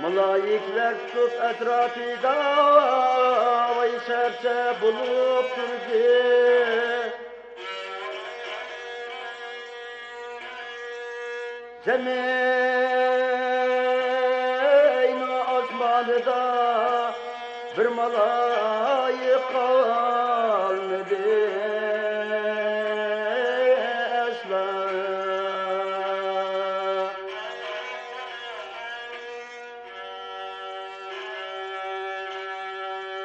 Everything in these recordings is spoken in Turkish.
Malayikler tut etrafida vay serse bulup durdu. Zemin ve osmanıda bir malayik kalmadı asla.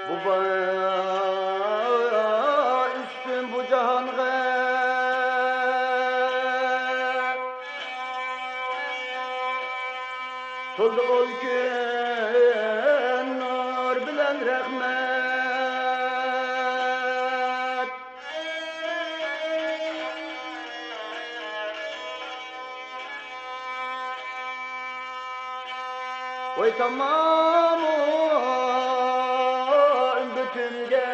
Bu üstün bu cihanga toldu ol gün nur bilen rahmet. Oy tamam bütünge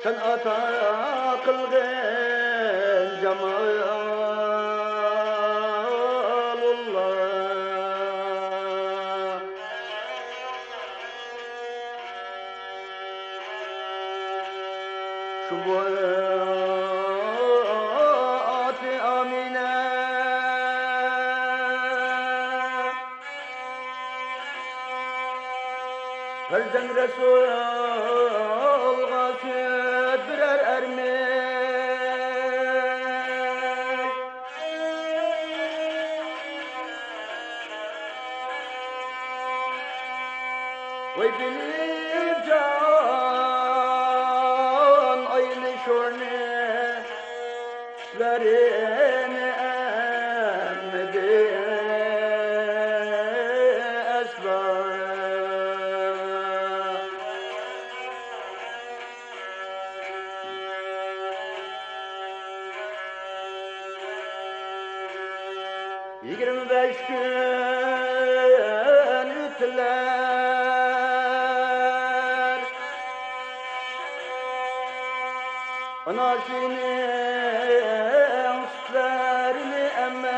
sen ata kılgın cemalullah. Şu boyatı amine Ferzen Resul gâsüt birer ermek. Oy bilip can aynı şorne lerini emmedi esla. Yigirmi beş gün ütüler anasının sütlerini emmey.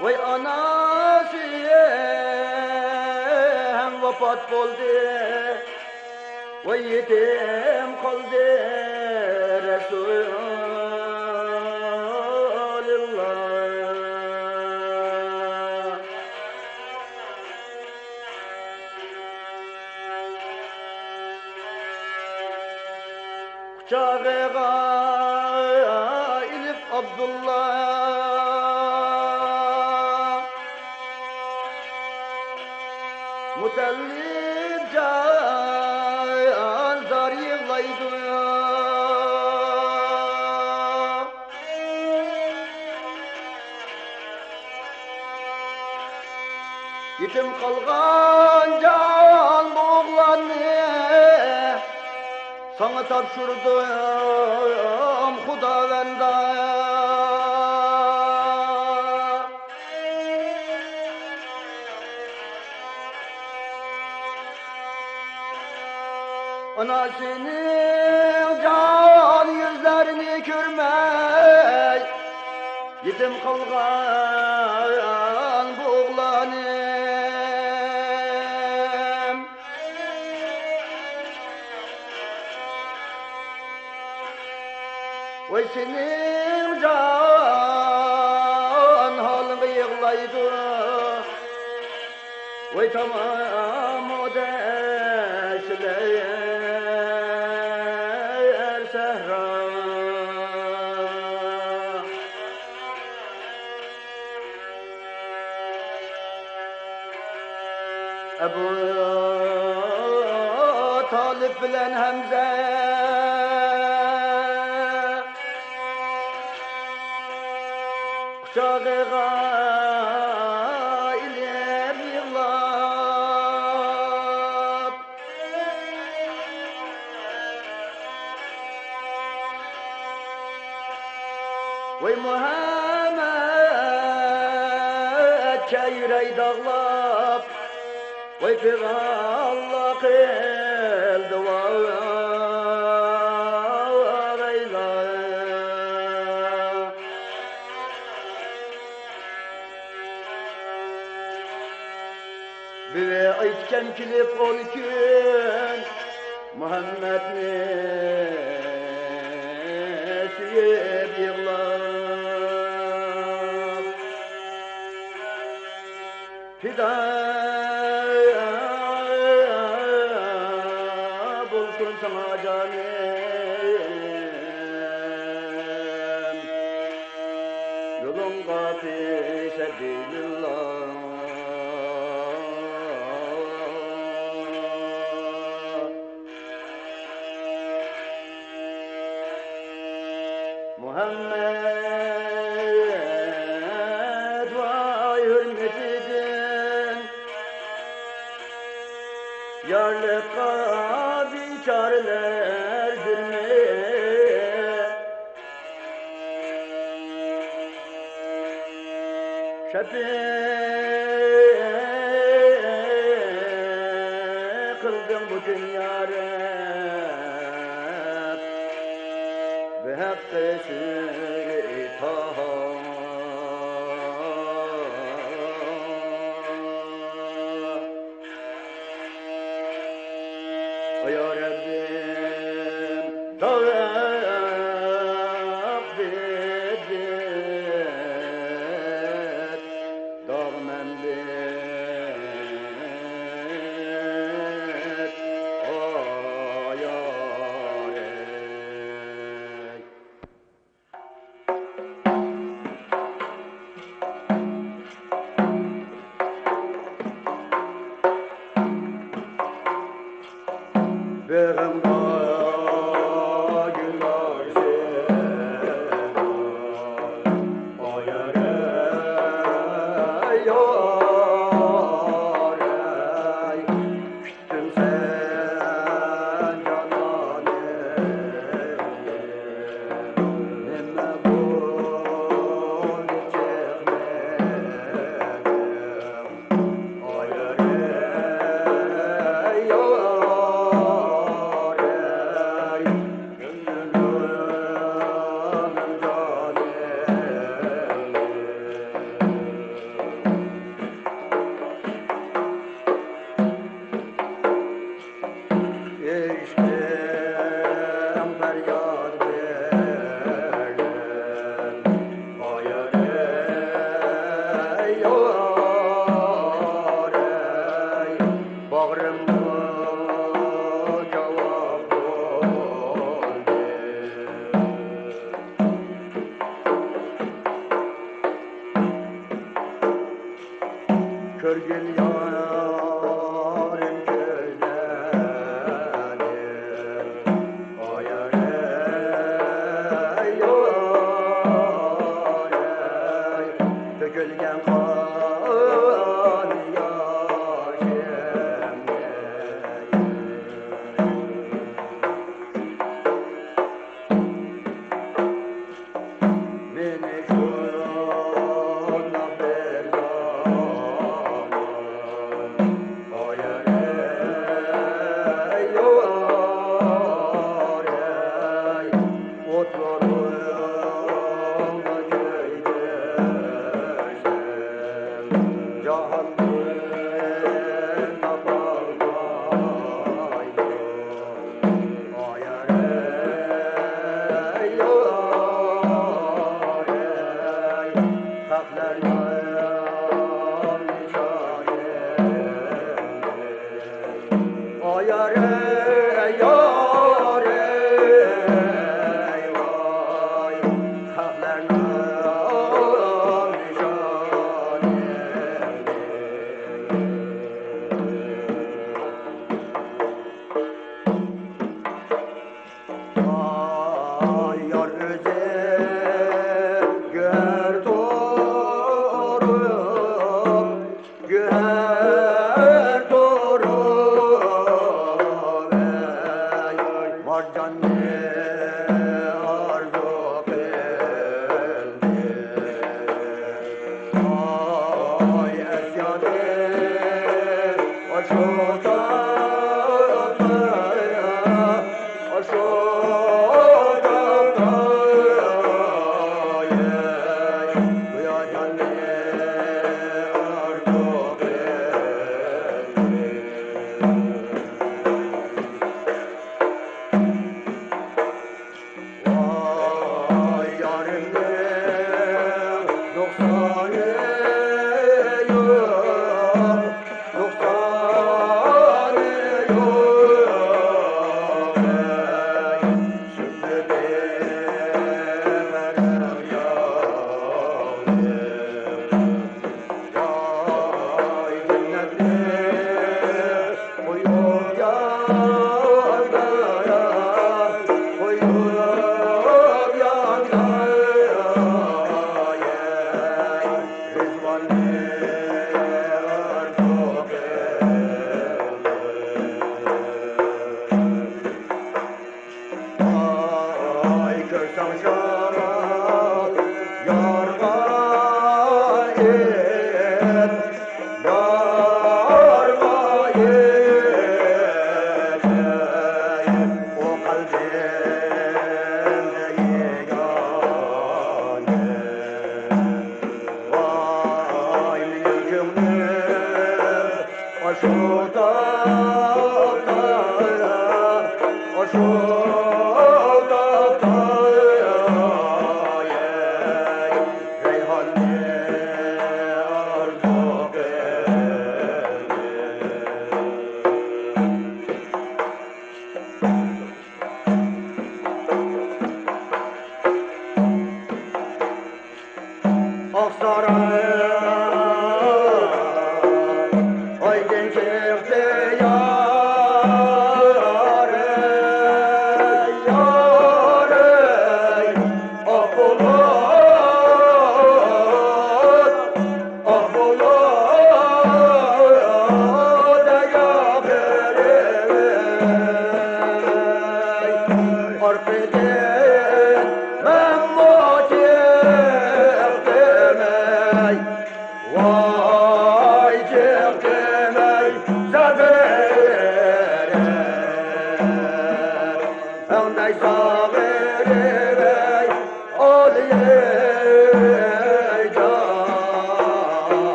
Vay anası hem vefat oldu. Vay yetim kaldı Resulullah. Kucağına ilip Abdullah mutellib can zar yığlaydı. Yetim kalgan can oğlanı sana tapşırdım Hudavenda. Anasının can yüzlerini görmey, yetim kalgan bu oğlanım. Vay senin can halını yığlaydı. Vay tamam o deşler sehra. Ebu Talib bilen Hamza kucağına ilip yığlap. Vay Muhammed yüreği dağlap. Vay Allah kıl dua ve aytken kilip ol gün Muhammed'ni suyup yığlar Fida bulsun sana canım Yolun kafi sebilillah Muhammed vay hürmetidin Yarlıkka biçarelerdir mi? Şefik kıldın bu dünyada ve hakkı sürü taha Ya Rabbim dağıp bidir dağmen bir ayarek Benim günler küttüm sen cananı Neme bunu çekmedim Körgül yarın gözlerim Ayarey yarey Dökülgen kan yaşım Beni şuna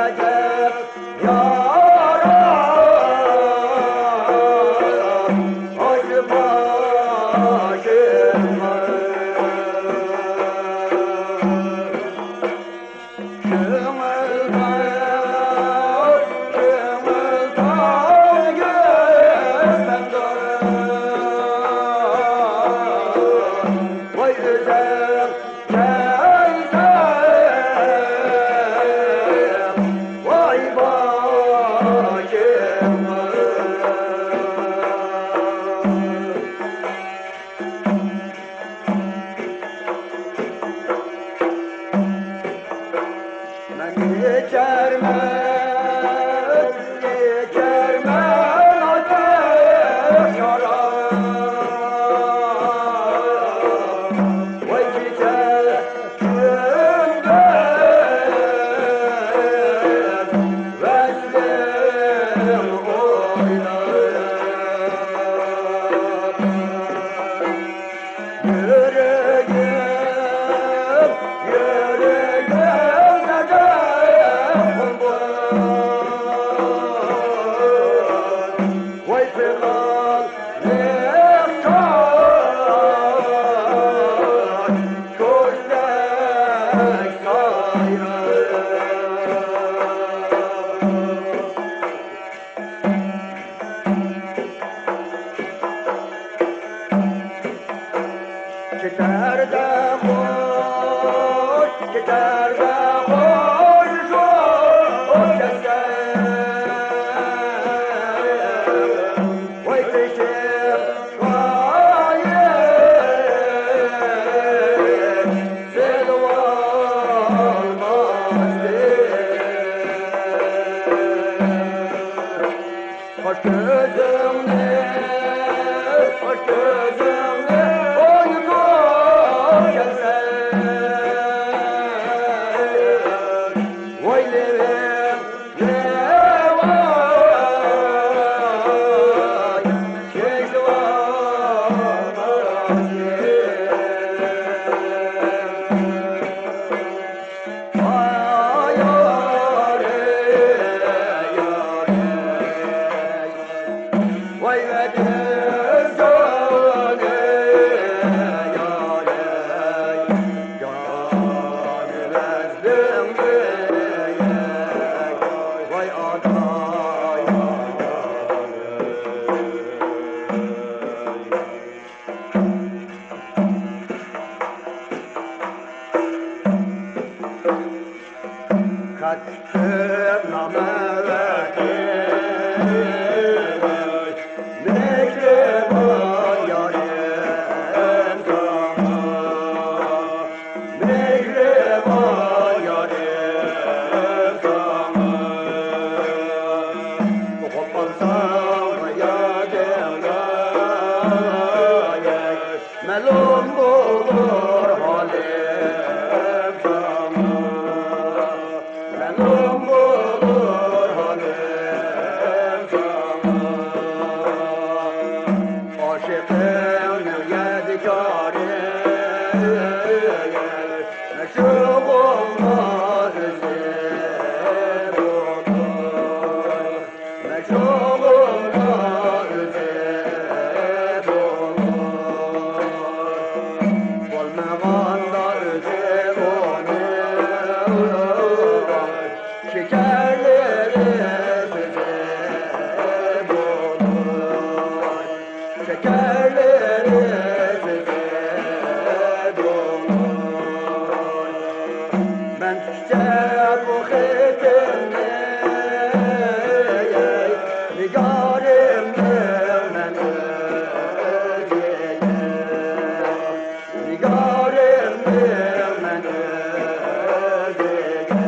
ecep yaram acı başıma Vay güzel vay başıma Ben geçermez ateş yaram Vay çiçeğimde veslim oynar Yüreğim Vay filan leptan Köştek sayrar Gider de hoş, gider de hoş, hoş geçer. Vay kışım, vay sel olmazdı. Hoş gözümle, hoş gözümle, Vay levem, levay, çeşvay Vay yâre, yâre Vay vedir canı, yâre Canı vezdim Vay aday Kaçtım namerdim Mekreman yarim sana Mekreman yarim sana Koparsam yadımda Melun bulur halim sana Melun bulur halim sana Aşıkım yedikâri Meşhur olmaz zir olur Meşhur olmaz zir olur Olmağanda zir olur Şekerleri zir olur Şekerleri Ben çiçek bu hitimle Nigarimle ben özgeyim Nigarimle ben özgeyim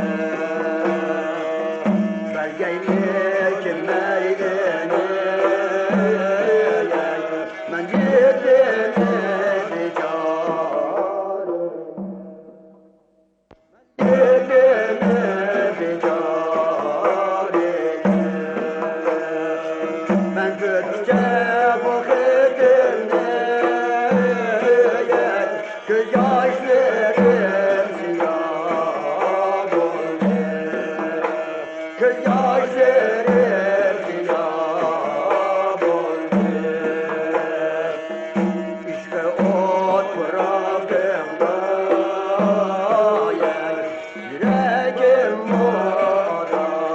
kız yaşlarım siyah oldu. İşte o tarafımda yüreğim muharrem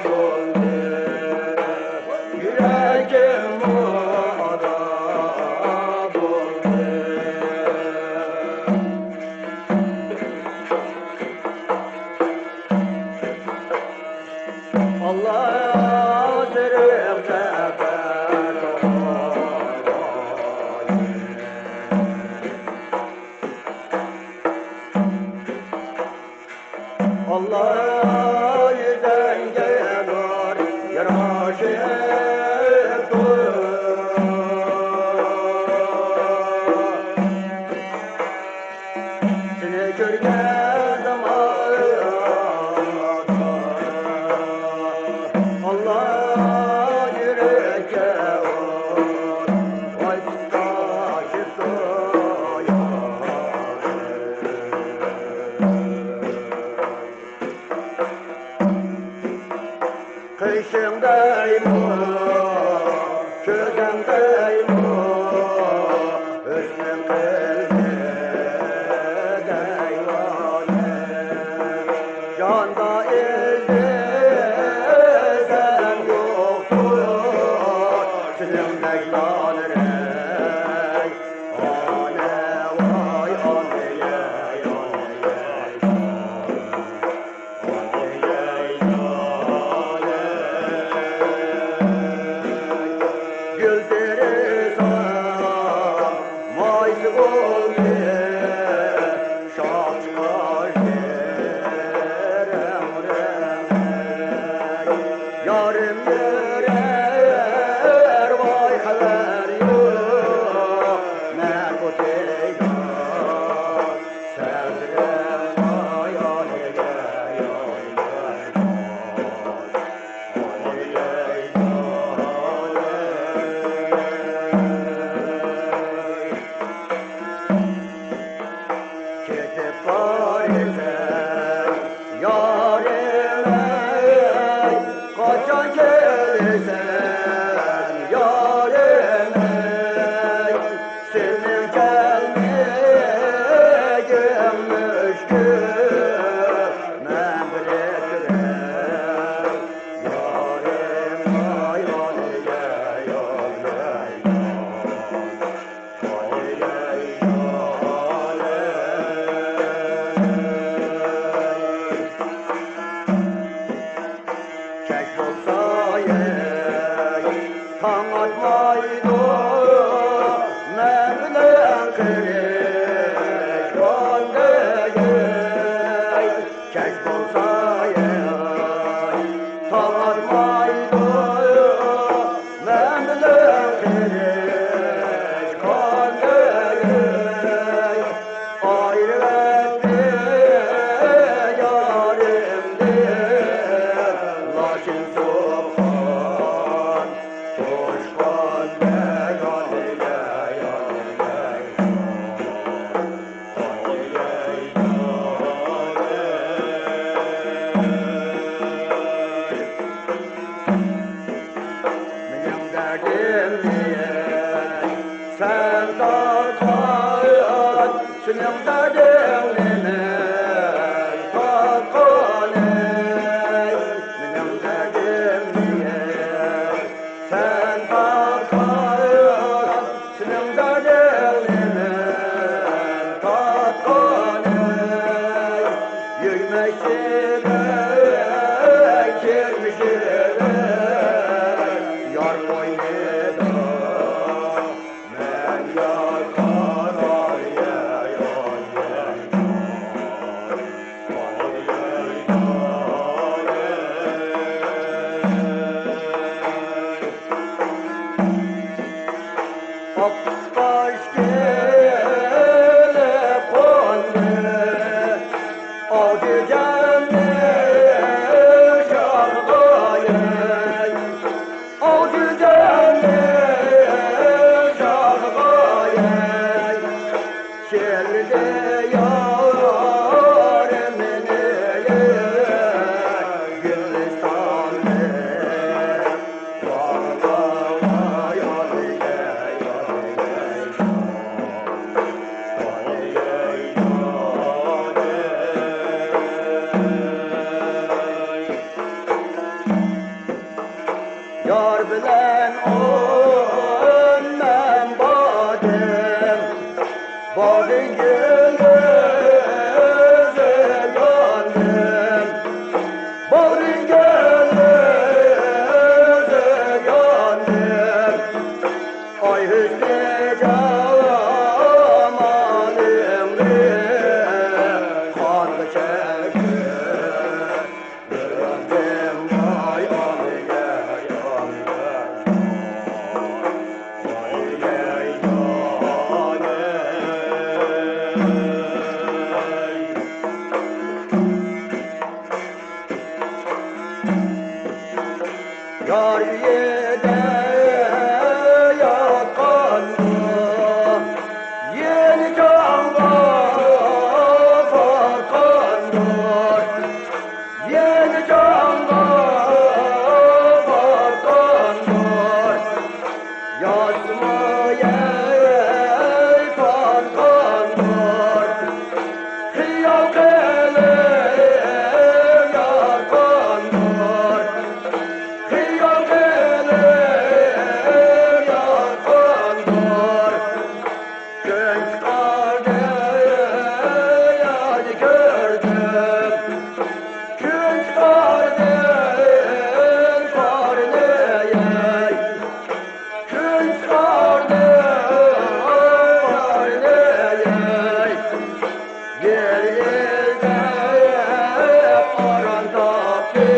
oldu. Yüreğim muharrem oldu. Allah derim sefer Allah yüzden gelir yaraşıp dur. Seni görgen zaman Allah yüreğe vur, vay taşı kışındayım, kızımdayım, hüsnüm kıldı deyvanı. Canda izlesen yoktur, sınımdaki lanır ey. Ane vay aneye, güldürür maysı oldu, şah çıkar derem yarım yürer vay haber yok ne bu teygar sevdirem vay aleyhe Ketip Paris'e yarime kaçan gelirsen yarime senin gelmeyin müşkül men bilirem yarim ay aleyhe Keş olsaydı tam atmaydı Mevlam kırık vandaydı. Keş olsaydı tam atmaydı Mevlam kırık vandaydı. Ayrı etti yarimdir lakin sokak koşkan ne yaleye benim derdim niye sen kalkan senin derdim niye kalkan benim derdim niye sen kalkan senin derdim niye kalkan yürümekçime girmişime yar boynuna men yar kanar ya yar bilen ondan badem badem gönlüze yandım badem gönlüze yandım ay hüsnü camanımı kanlı çeker yandım ay anıya yandım anıya yandım yar yede yakandı yeni canla bakandı yeni canla bakandı yazmaya kalkandı kıyak ele yakandı kıyak ele yakandı genç kardeş gördüm genç kardeş karneye genç kardeş karneye yer yerde arandaki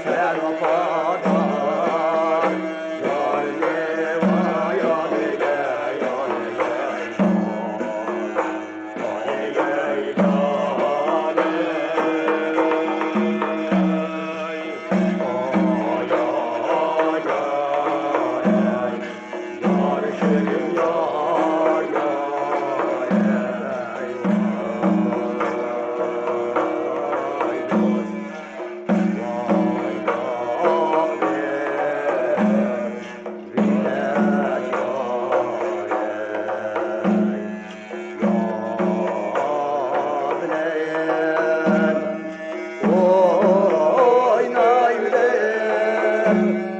sen vafadan yar leva yanıya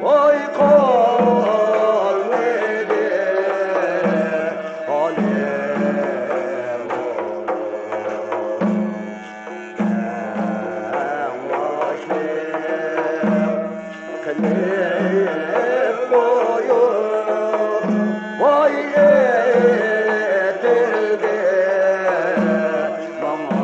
oy kalmedi alem kılıp koyup vay yedirdi bana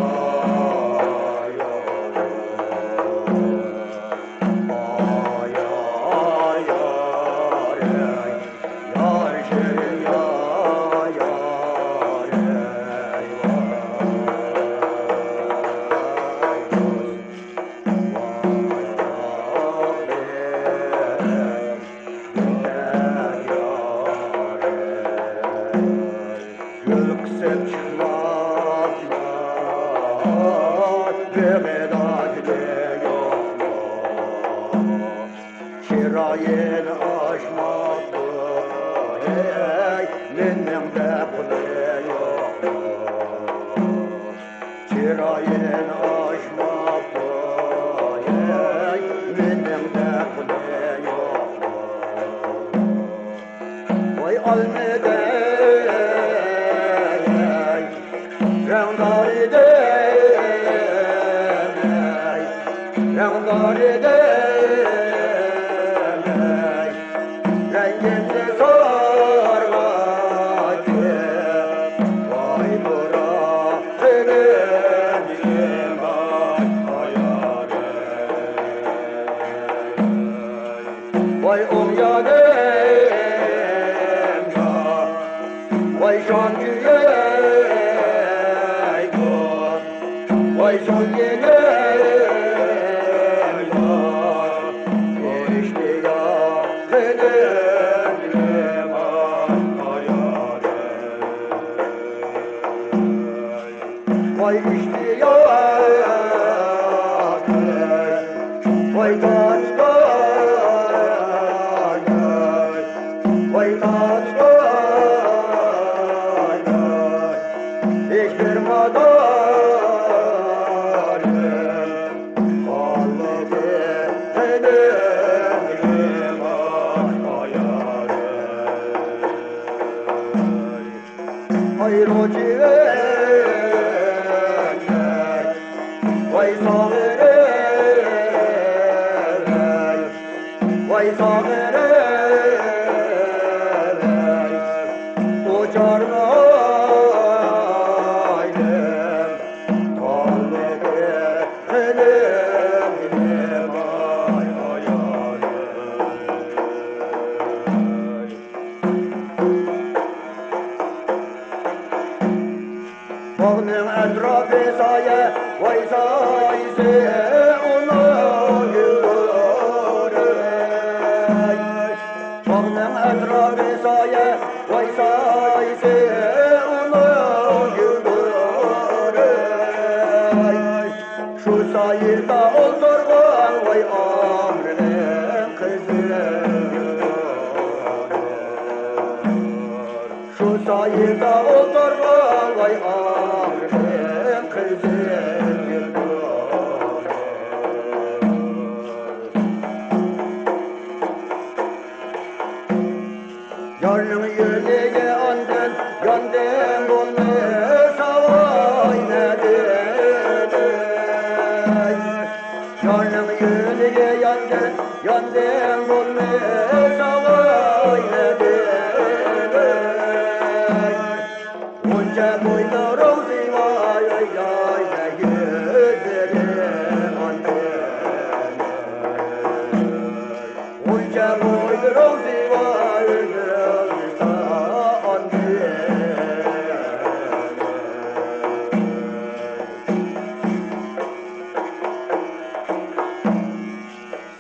yüksek çıkmaklar Mehmet yoklar Şirayen aşmaktır Ey benim de kulu yoklar Şirayen aşmaktır Ey benim de kulu yoklar Vay almede rengimde sorma ki vay buranın ayarı vay omyanım vay şan yüreğim vay şan yeğenim işte yakınım ayarı vay işte yakınım vay tatlı vay tatlı hiçbir madarım kalmadı benim vay amrının kızı. Şu sayıda oturma vay amrının kızı. Yarın yüreğe andın, yandın olmasa vay nedir? Yarın yüreğe yandın, yandın olmasa vay nedir? Onca boyda rozi vay ay ne güzelim andın. Onca boyda rozi vay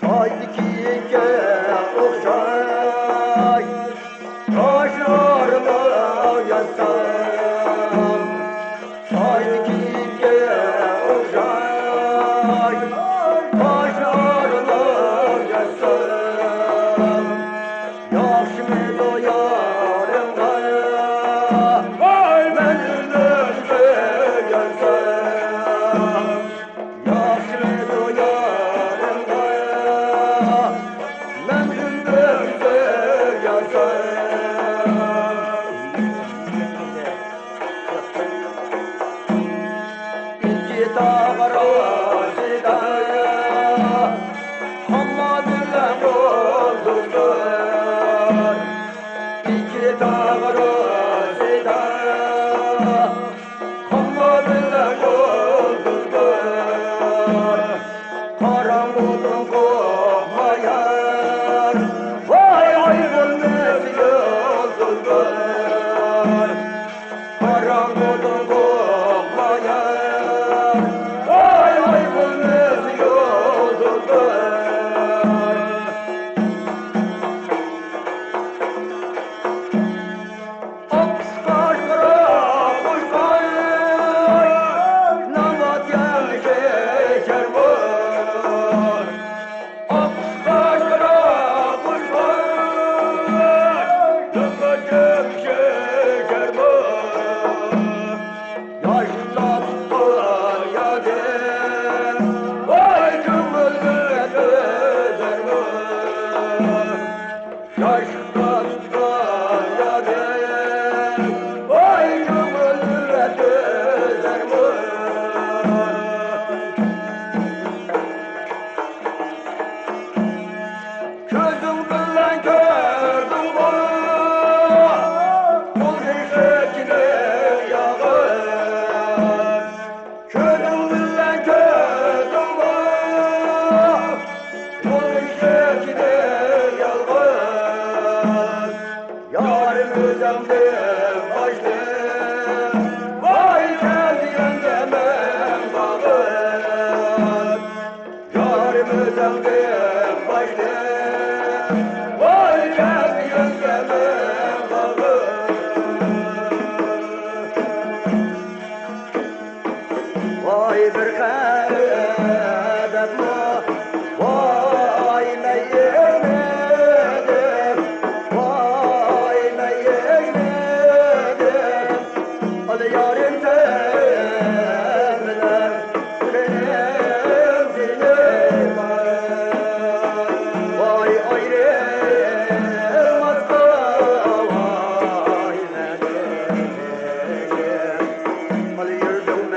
haydi ki okşay, taşlarla yatsam. Haydi ki okşay, taşlarla yatsam. Yaxşı mı doyarım gaya, ben ünlüsü yansam. Yaxşı mı doyarım gaya, ben ünlüsü yansam. İki dağ arasında Hammad'la doldurdur. İki dağ arasında Hammad'la doldurdur. Karanlıktan korkmayan vay ayrılmaz yoldur. Karanlıktan korkmayan vay ayrılmaz yoldur. Vay bir kadem vay meyledim, vay meyledim. Hadi yarim sevdiler benim dilim. Vay ayrılmaz vay meyledim. Hadi yürüdüm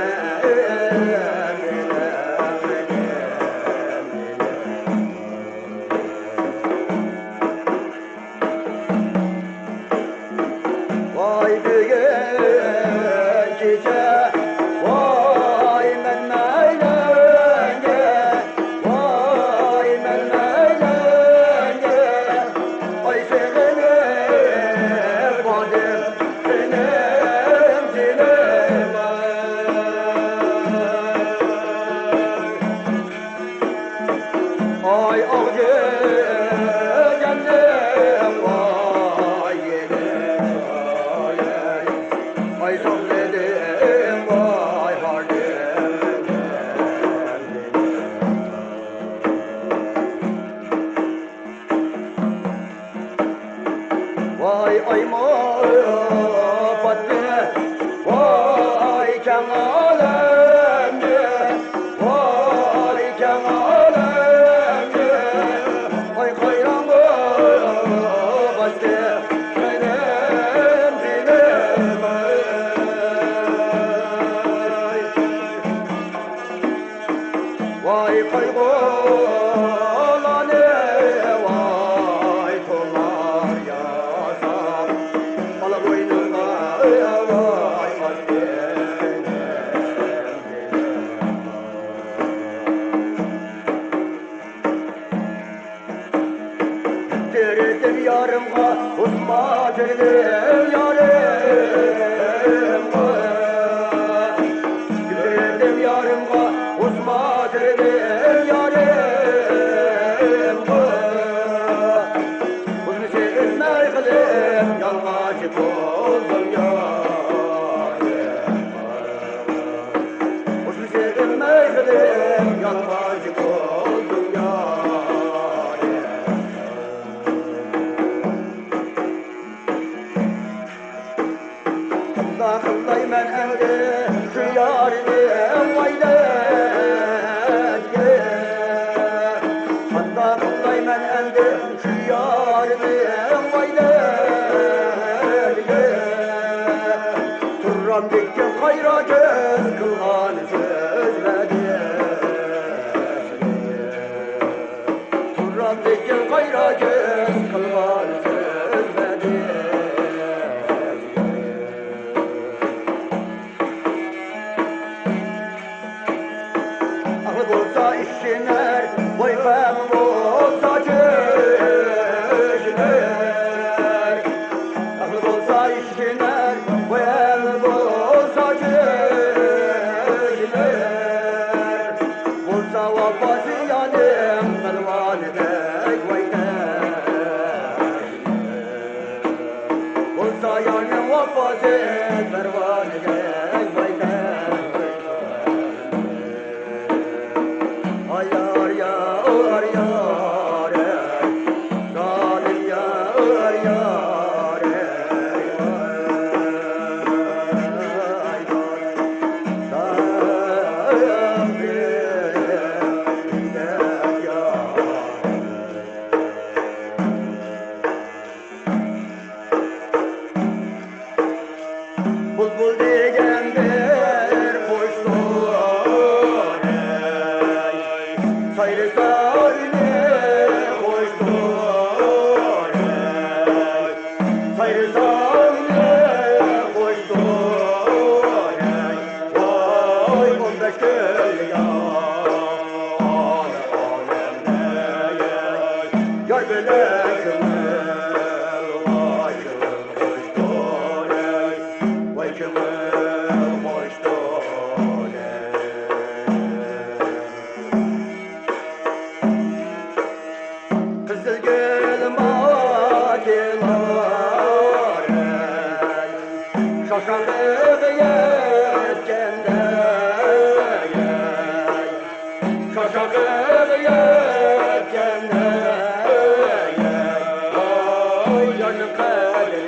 vay büyük gece, vay men meylenge, vay men meylenge. Ay sevene vadim benim dilime. Ay avcı geldim vay yedim. Ay sabredim vay hardim. geçen alemde ay hayran bastı benim dilime vay kaybolanı vay kumar yazar bala boynuma vay bastı Dirdim yarımga, uzma dirdim yarımga Dirdim yarımga, uzma dirdim yarımga Uzun sevmey kılım, yalvaç oldum yarımga Uzun sevmey kılım, yalvaç oldum yarımga Kılday men endi şu yarım vayda Hatta kılday men endi şu yarım vayda Turram dikkin kayra göz kılgan sözledi Turram dikkin kayra göz kılgan sözledi Olsa işiner, boyfem olsa çözler Akıl olsa işiner, boyfem olsa çözler Olsa vafası yanım, kalvan edek vayder Olsa yanım vafası, pervan edek vayder Yar yar yar zalim yar yar Bulbul degendir boşluğu Sayrı sarını koştur Sayrı sarını koştur Vay 15 gül yar belekimi Vay kımıl koştur Vay kımıl koştur Kızıl gül makilar Şaşalık yetkende Şaşalık yetkende Vay yanım kaderi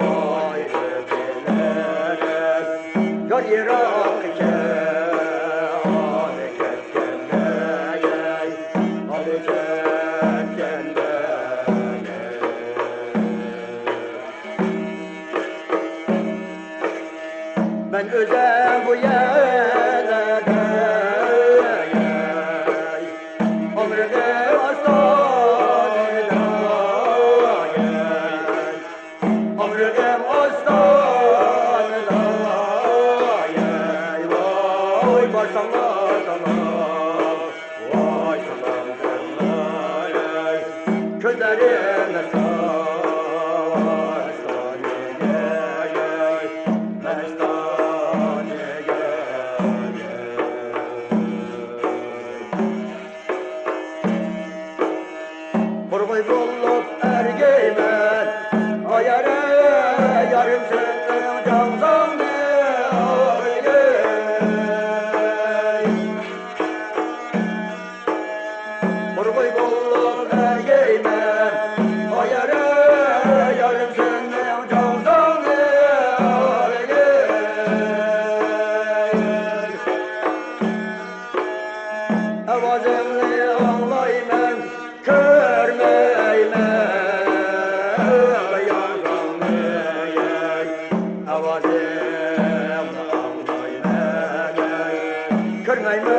Vay öpülerek Yar yirak Ben özel bu yerlerde Avazımni anlayman, ko'rmayman yolg'onni. Avazimni anlayman, ko'rmayman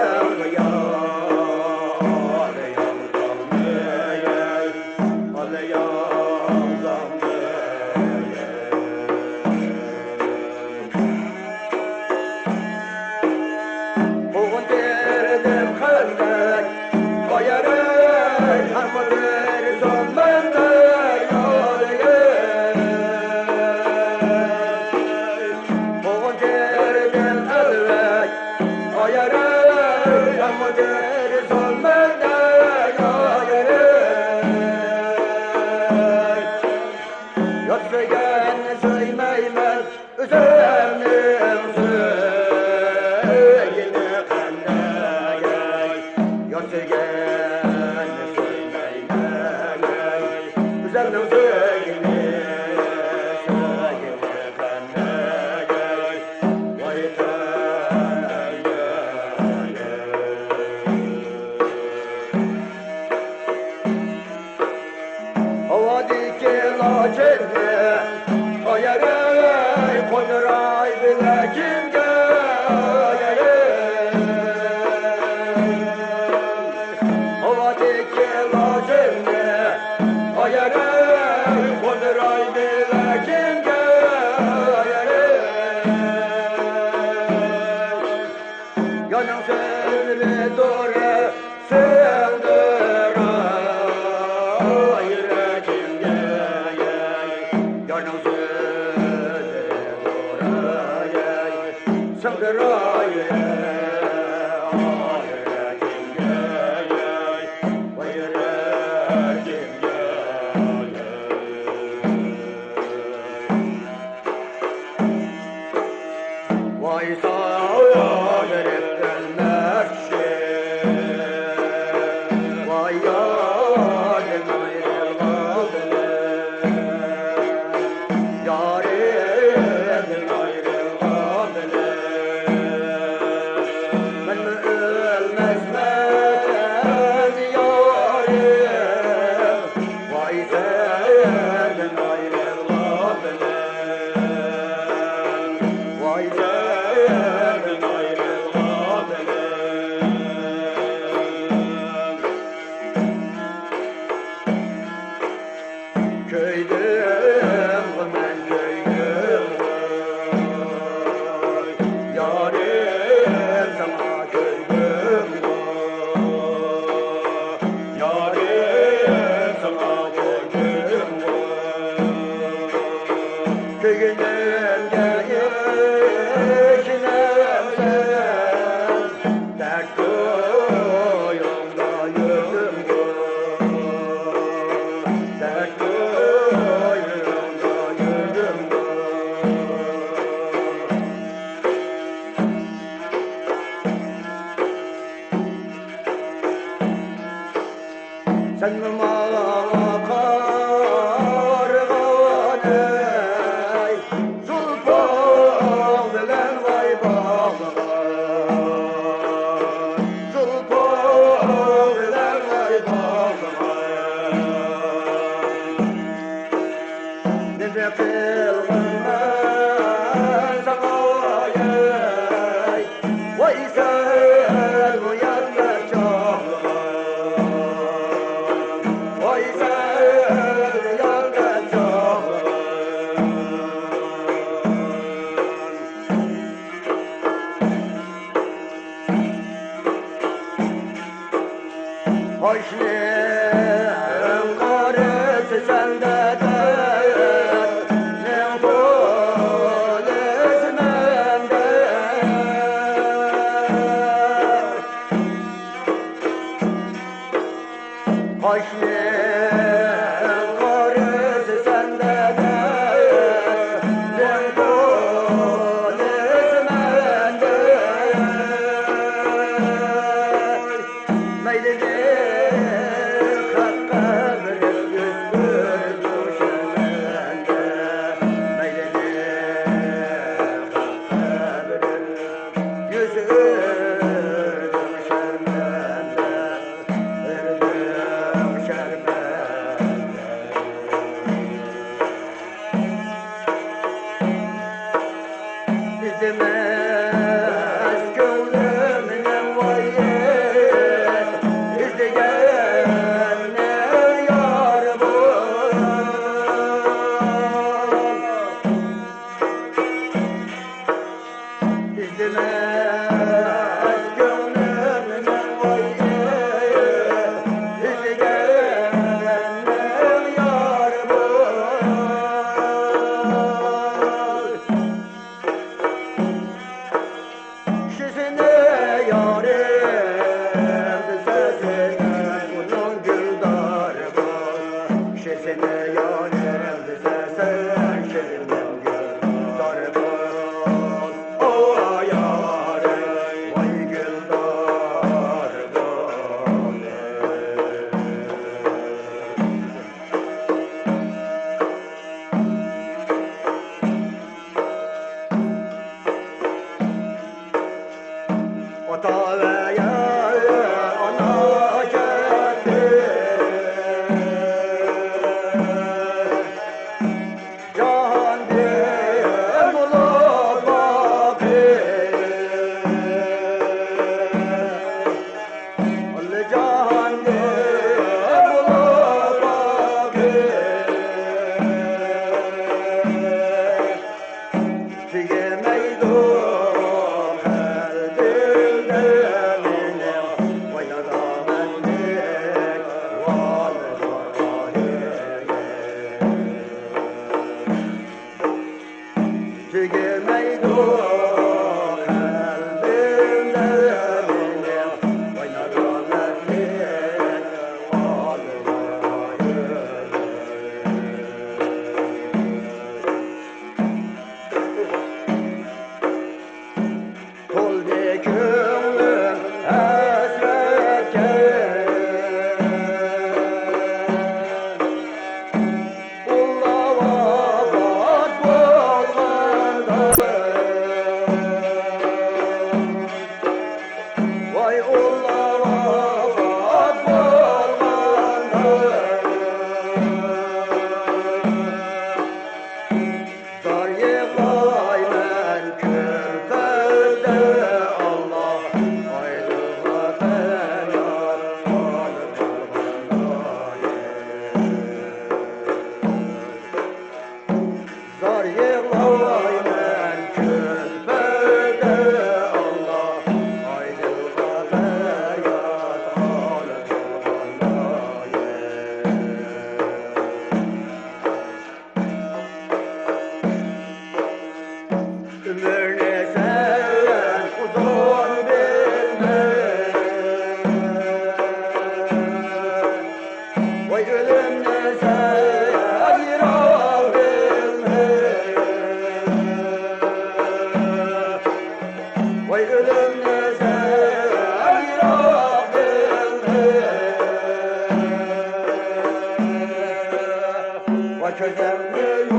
Közenmiyorum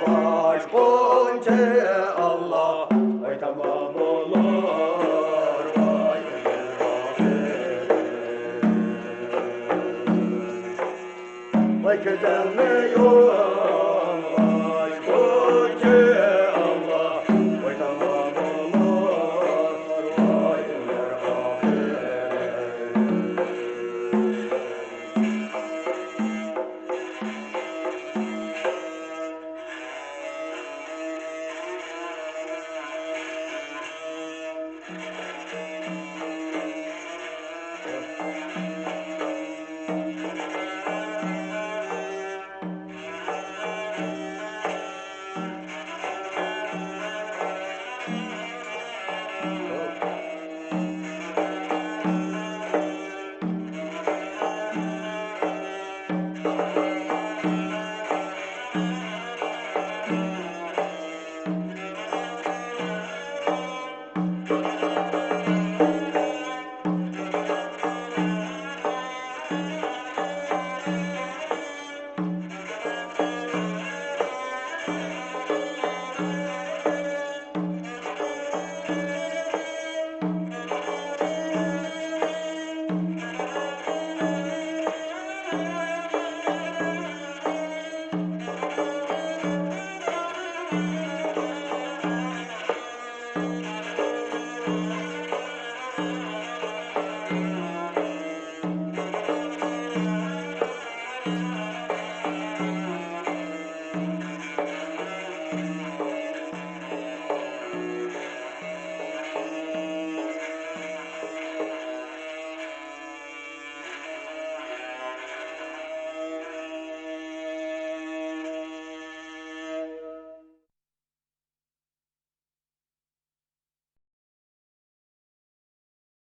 baş gonca Allah. Ay tamam olur vay vay közenmiyorum